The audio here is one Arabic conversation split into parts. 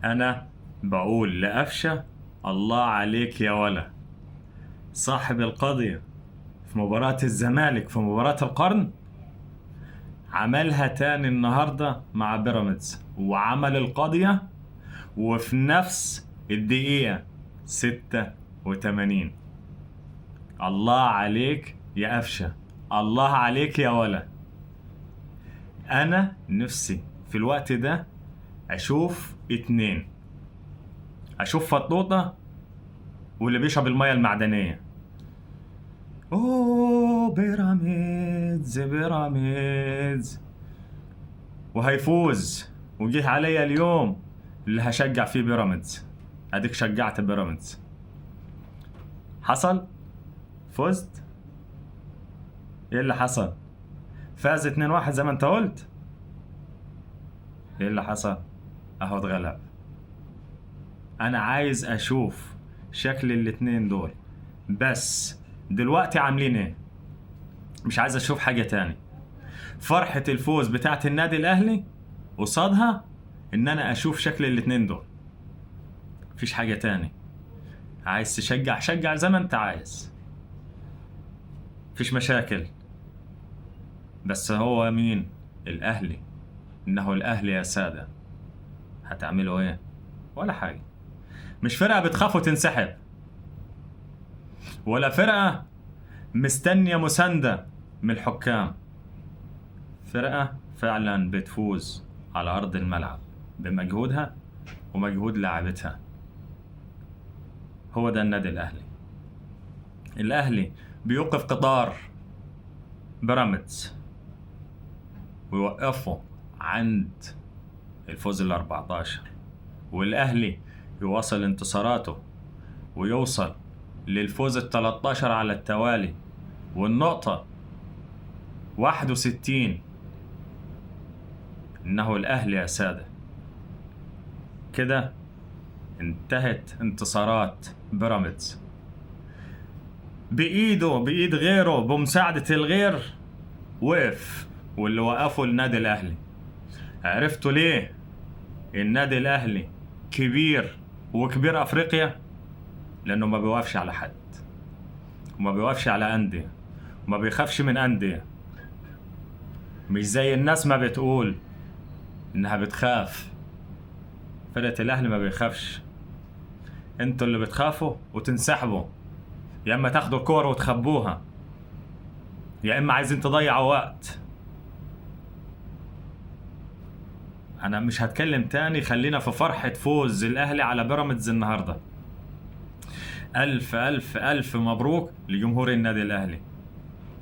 أنا بقول لقفشة: الله عليك يا ولا صاحب القضية في مباراة الزمالك في مباراة القرن. عملها تاني النهاردة مع بيراميدز وعمل القضية وفي نفس الدقيقة 86. الله عليك يا قفشة، الله عليك يا ولا. أنا نفسي في الوقت ده أشوف اتنين، أشوف فطوطة واللي بيشرب المية المعدنية. اوه بيراميدز بيراميدز وهيفوز، وجه عليا اليوم اللي هشجع فيه بيراميدز. اديك شجعت بيراميدز، حصل فزت. ايه اللي حصل؟ فاز 2-1 زي ما انت قلت. ايه اللي حصل؟ اهو اتغلب. انا عايز اشوف شكل الاتنين دول بس دلوقتي عاملين ايه. مش عايز اشوف حاجة تاني. فرحة الفوز بتاعت النادي الاهلي قصادها ان انا اشوف شكل الاتنين دول، مفيش حاجة تاني. عايز تشجع شجع زي ما انت عايز، مفيش مشاكل. بس هو مين؟ الاهلي. انه الاهلي يا سادة. هتعملوا ايه؟ ولا حاجة. مش فرقة بتخاف وتنسحب، ولا فرقة مستنية مساندة من الحكام. فرقة فعلا بتفوز على أرض الملعب بمجهودها ومجهود لاعبتها. هو ده النادي الأهلي. الأهلي بيوقف قطار بيراميدز ويوقفه عند الفوز 14، والأهلي يواصل انتصاراته ويوصل للفوز 13 على التوالي والنقطة 61. إنه الأهلي يا سادة. كده انتهت انتصارات بيراميدز بإيده بإيد غيره بمساعدة الغير. وقف، واللي وقفوا النادي الأهلي. عرفتوا ليه النادي الأهلي كبير وكبير أفريقيا؟ لأنه ما بيوقفش على حد وما بيوقفش على أندية وما بيخافش من أندية. مش زي الناس ما بتقول إنها بتخاف. فرقة الأهلي ما بيخافش. انتوا اللي بتخافوا وتنسحبوا، يا اما تاخدوا الكور وتخبوها، يا اما عايزين تضيعوا وقت. انا مش هتكلم تاني، خلينا في فرحة فوز الاهلي على بيراميدز النهاردة. الف الف الف مبروك لجمهور النادي الاهلي.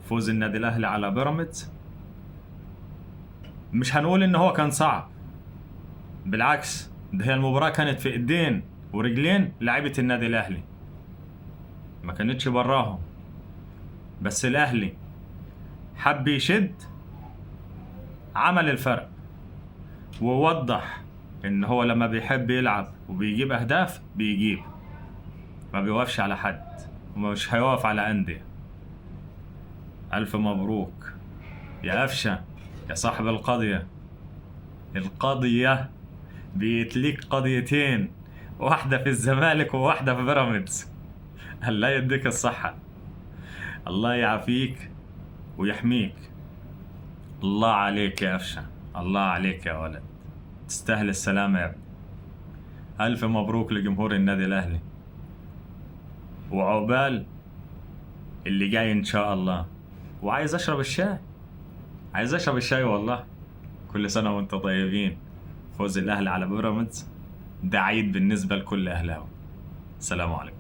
فوز النادي الاهلي على بيراميدز مش هنقول ان هو كان صعب، بالعكس ده هي المباراة كانت في ايدين ورجلين لاعيبة النادي الاهلي، ما كانتش براهم. بس الاهلي حب يشد، عمل الفرق ووضح ان هو لما بيحب يلعب وبيجيب اهداف بيجيب، ما بيوقفش على حد ومش هيوقف على اندية. الف مبروك يا قفشة يا صاحب القضية. القضية بيتليك قضيتين، واحدة في الزمالك وواحدة في بيراميدز. الله يديك الصحة، الله يعافيك ويحميك. الله عليك يا قفشة، الله عليك يا ولد، تستاهل السلامة يا ابني. ألف مبروك لجمهور النادي الأهلي، وعقبال اللي جاي إن شاء الله. وعايز أشرب الشاي، عايز أشرب الشاي والله. كل سنة وأنت طيبين. فوز الأهلي على بيراميدز ده عيد بالنسبة لكل أهلاوي. السلام عليكم.